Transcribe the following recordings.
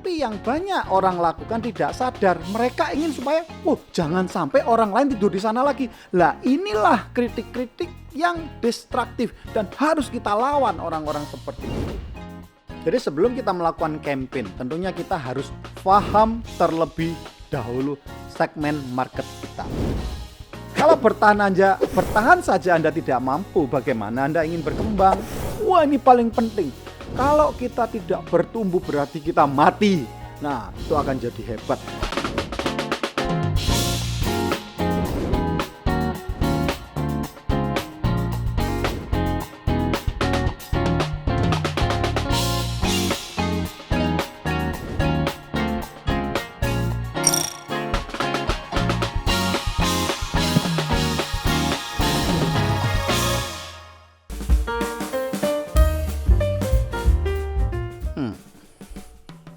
Tapi yang banyak orang lakukan tidak sadar, mereka ingin supaya jangan sampai orang lain tidur di sana lagi. Lah inilah kritik-kritik yang destruktif dan harus kita lawan orang-orang seperti itu. Jadi sebelum kita melakukan campaign, tentunya kita harus paham terlebih dahulu segmen market kita. Kalau bertahan saja Anda tidak mampu, bagaimana Anda ingin berkembang? Wah, ini paling penting. Kalau kita tidak bertumbuh berarti kita mati. Nah, itu akan jadi hebat.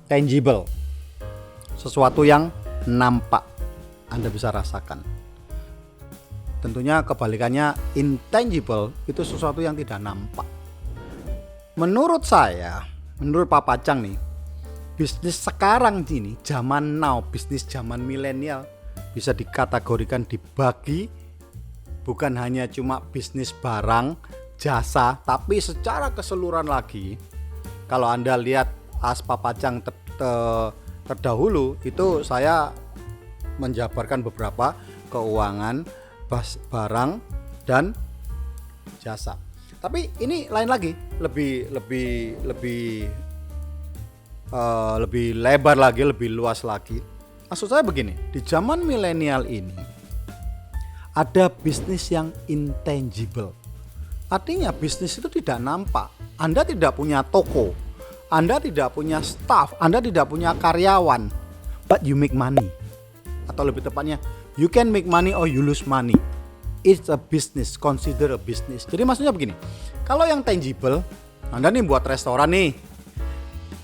Tangible, sesuatu yang nampak, Anda bisa rasakan. Tentunya kebalikannya intangible, itu sesuatu yang tidak nampak. Menurut saya, menurut Pak Pacang nih, bisnis sekarang ini, zaman now, bisnis zaman milenial, bisa dikategorikan dibagi bukan hanya cuma bisnis barang, jasa, tapi secara keseluruhan lagi. Kalau Anda lihat Pak Pacang terdahulu, itu saya menjabarkan beberapa keuangan, barang dan jasa. Tapi ini lain lagi, lebih lebar lagi, lebih luas lagi. Maksud saya begini, di zaman milenial ini ada bisnis yang intangible. Artinya bisnis itu tidak nampak. Anda tidak punya toko, Anda tidak punya staff, Anda tidak punya karyawan, but you make money. Atau lebih tepatnya, you can make money or you lose money. It's a business, consider a business. Jadi maksudnya begini, kalau yang tangible, Anda nih buat restoran nih.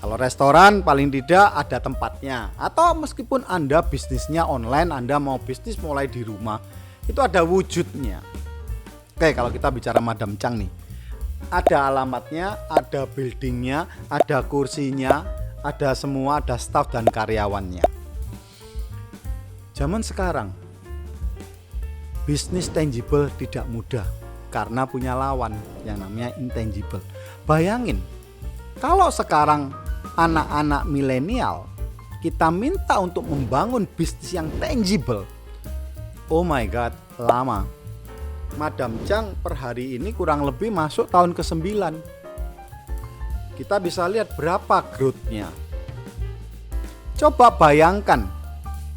Kalau restoran paling tidak ada tempatnya. Atau meskipun Anda bisnisnya online, Anda mau bisnis mulai di rumah, itu ada wujudnya. Oke, kalau kita bicara Madam Chang nih, ada alamatnya, ada buildingnya, ada kursinya, ada semua, ada staff dan karyawannya. Zaman sekarang bisnis tangible tidak mudah karena punya lawan yang namanya intangible. Bayangin, kalau sekarang anak-anak milenial kita minta untuk membangun bisnis yang tangible, oh my god, lama. Madam Chang per hari ini kurang lebih masuk tahun ke-9. Kita bisa lihat berapa growth-nya. Coba bayangkan,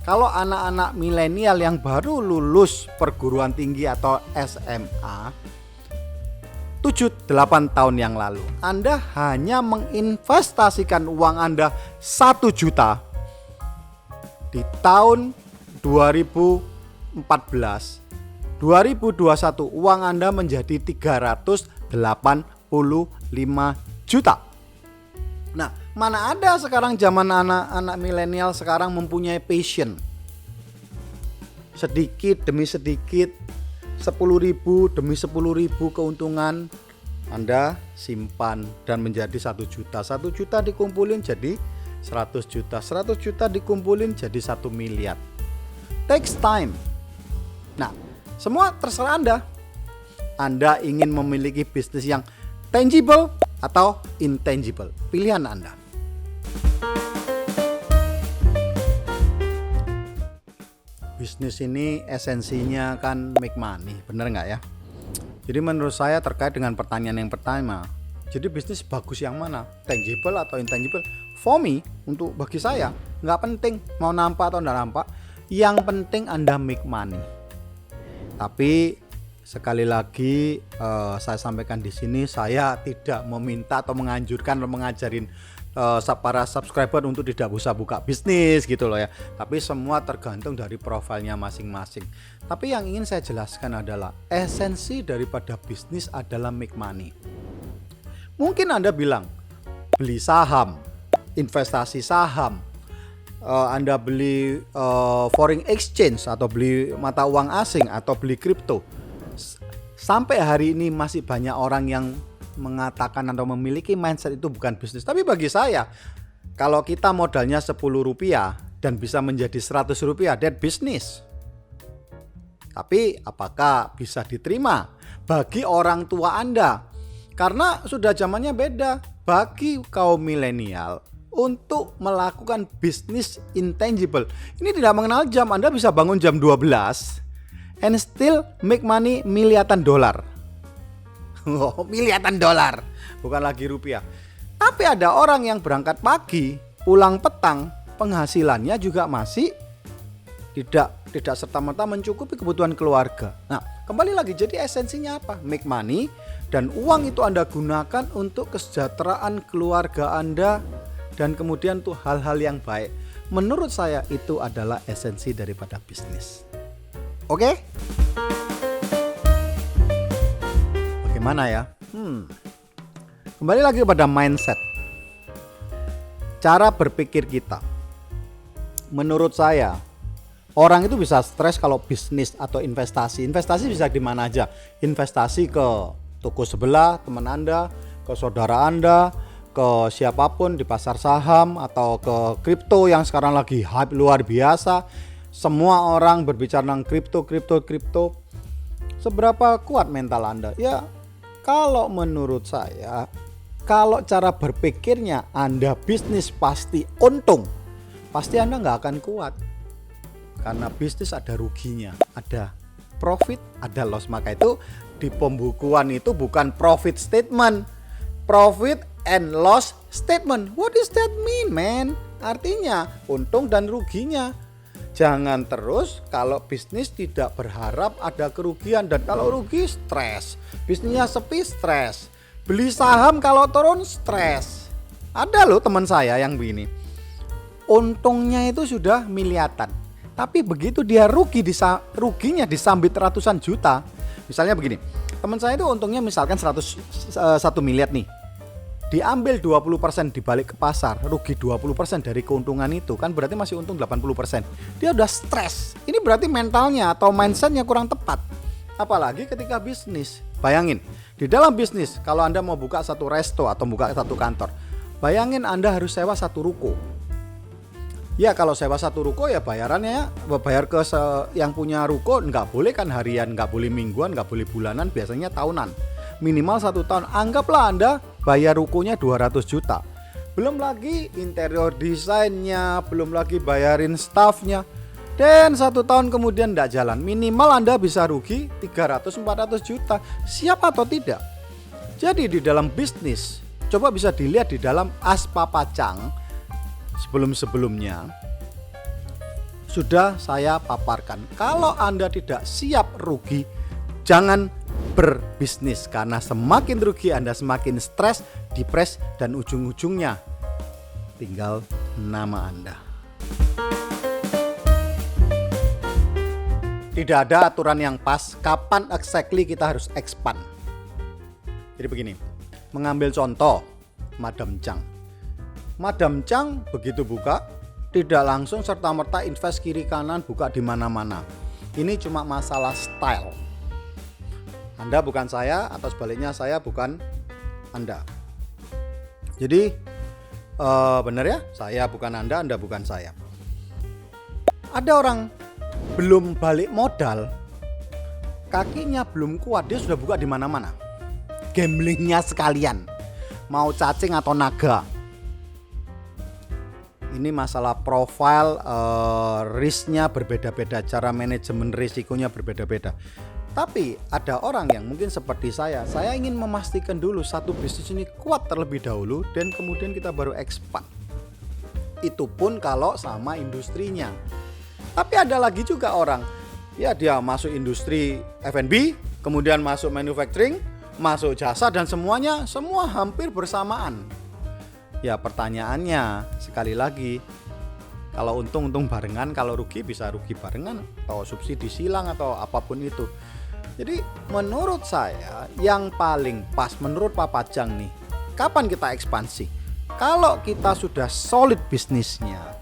kalau anak-anak milenial yang baru lulus perguruan tinggi atau SMA 7-8 tahun yang lalu, Anda hanya menginvestasikan uang Anda 1 juta di tahun 2014, 2021 uang Anda menjadi 385 juta. Nah, mana ada sekarang zaman anak-anak milenial sekarang mempunyai passion. Sedikit demi sedikit, 10.000 demi 10.000 keuntungan Anda simpan dan menjadi 1 juta. 1 juta dikumpulin jadi 100 juta. 100 juta dikumpulin jadi 1 miliar. Takes time. Nah, semua terserah Anda. Anda ingin memiliki bisnis yang tangible atau intangible. Pilihan Anda. Bisnis ini esensinya kan make money, bener nggak ya? Jadi menurut saya terkait dengan pertanyaan yang pertama, jadi bisnis bagus yang mana? Tangible atau intangible? For me, bagi saya nggak penting mau nampak atau nggak nampak. Yang penting Anda make money. Tapi sekali lagi saya sampaikan di sini, saya tidak meminta atau menganjurkan atau mengajarin para subscriber untuk tidak bisa buka bisnis gitu loh ya. Tapi semua tergantung dari profilnya masing-masing. Tapi yang ingin saya jelaskan adalah esensi daripada bisnis adalah make money. Mungkin Anda bilang beli saham, investasi saham, Anda beli foreign exchange atau beli mata uang asing atau beli kripto. Sampai hari ini masih banyak orang yang mengatakan atau memiliki mindset itu bukan bisnis. Tapi bagi saya, Kalau kita modalnya 10 rupiah dan bisa menjadi 100 rupiah, that business. Tapi apakah bisa diterima bagi orang tua Anda? Karena sudah zamannya beda. Bagi kaum milenial untuk melakukan bisnis intangible, ini tidak mengenal jam. Anda bisa bangun jam 12 and still make money miliaran dolar. Oh, miliaran dolar, bukan lagi rupiah. Tapi ada orang yang berangkat pagi, pulang petang, penghasilannya juga masih tidak serta-merta mencukupi kebutuhan keluarga. Nah, kembali lagi, jadi esensinya apa? Make money, dan uang itu Anda gunakan untuk kesejahteraan keluarga Anda dan kemudian tuh hal-hal yang baik. Menurut saya itu adalah esensi daripada bisnis. Oke? Bagaimana ya? Kembali lagi kepada mindset, cara berpikir kita. Menurut saya, orang itu bisa stres kalau bisnis atau investasi. Investasi bisa di mana aja. Investasi ke toko sebelah teman Anda, ke saudara Anda, ke siapapun di pasar saham atau ke kripto yang sekarang lagi hype luar biasa. Semua orang berbicara tentang kripto. Seberapa kuat mental Anda? Ya, kalau menurut saya, kalau cara berpikirnya Anda bisnis pasti untung, pasti Anda nggak akan kuat. Karena bisnis ada ruginya, ada profit, ada loss. Maka itu di pembukuan itu bukan profit statement, profit and loss statement. What does that mean, man? Artinya untung dan ruginya. Jangan terus kalau bisnis tidak berharap ada kerugian, dan kalau rugi stres, bisnisnya sepi stres, beli saham kalau turun stres. Ada loh teman saya yang begini, untungnya itu sudah miliaran, tapi begitu dia ruginya disambit ratusan juta. Misalnya begini, teman saya itu untungnya misalkan 1 miliar nih, diambil 20% dibalik ke pasar, rugi 20% dari keuntungan itu, kan berarti masih untung 80%. Dia udah stres. Ini berarti mentalnya atau mindsetnya kurang tepat. Apalagi ketika bisnis. Bayangin, di dalam bisnis kalau Anda mau buka satu resto atau buka satu kantor, bayangin Anda harus sewa satu ruko. Ya, kalau sewa satu ruko ya bayarannya bayar ke yang punya ruko, nggak boleh kan harian, nggak boleh mingguan, nggak boleh bulanan, biasanya tahunan. Minimal 1 tahun. Anggaplah Anda bayar rukonya 200 juta. Belum lagi interior desainnya, belum lagi bayarin staffnya. Dan 1 tahun kemudian tidak jalan, minimal Anda bisa rugi 300-400 juta. Siap atau tidak? Jadi di dalam bisnis, coba bisa dilihat di dalam Aspapacang sebelum-sebelumnya sudah saya paparkan. Kalau Anda tidak siap rugi, jangan berbisnis, karena semakin rugi Anda semakin stres, depres, dan ujung-ujungnya tinggal nama Anda. Tidak ada aturan yang pas kapan exactly kita harus expand. Jadi begini, mengambil contoh Madam Chang. Madam Chang begitu buka, tidak langsung serta-merta invest kiri kanan buka di mana-mana. Ini cuma masalah style. Anda bukan saya, atau sebaliknya saya bukan Anda. Jadi benar ya, saya bukan Anda, Anda bukan saya. Ada orang belum balik modal, kakinya belum kuat, dia sudah buka di mana-mana. Gamblingnya sekalian, mau cacing atau naga. Ini masalah profile, risknya berbeda-beda, cara manajemen risikonya berbeda-beda. Tapi ada orang yang mungkin seperti saya ingin memastikan dulu satu bisnis ini kuat terlebih dahulu, dan kemudian kita baru expand. Itu pun kalau sama industrinya. Tapi ada lagi juga orang, ya dia masuk industri F&B, kemudian masuk manufacturing, masuk jasa, dan semua hampir bersamaan. Ya pertanyaannya sekali lagi, kalau untung barengan, kalau rugi bisa rugi barengan, atau subsidi silang atau apapun itu. Jadi menurut saya yang paling pas menurut Pak Pajang nih, kapan kita ekspansi? Kalau kita sudah solid bisnisnya,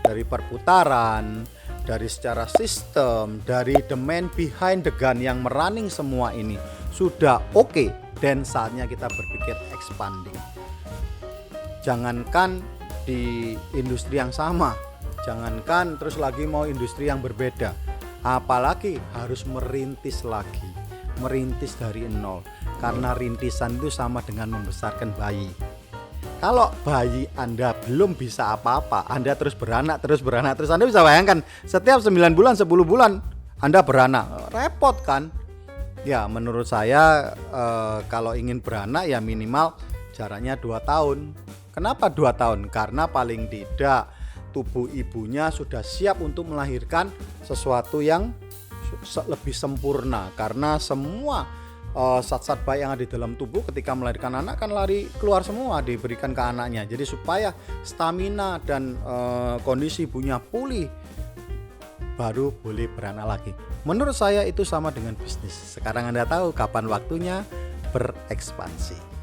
dari perputaran, dari secara sistem, dari the man behind the gun yang merunning semua ini sudah oke, dan saatnya kita berpikir expanding. Jangankan di industri yang sama, jangankan terus lagi mau industri yang berbeda, apalagi harus merintis lagi, merintis dari nol. Karena rintisan itu sama dengan membesarkan bayi. Kalau bayi Anda belum bisa apa-apa, Anda terus beranak, terus Anda bisa bayangkan setiap 9 bulan, 10 bulan Anda beranak, repot kan? Ya menurut saya kalau ingin beranak ya minimal jaraknya 2 tahun. Kenapa 2 tahun? Karena paling tidak tubuh ibunya sudah siap untuk melahirkan sesuatu yang lebih sempurna. Karena semua zat-zat baik yang ada di dalam tubuh ketika melahirkan anak kan lari keluar semua, diberikan ke anaknya. Jadi supaya stamina dan kondisi ibunya pulih, baru boleh beranak lagi. Menurut saya itu sama dengan bisnis. Sekarang Anda tahu kapan waktunya berekspansi.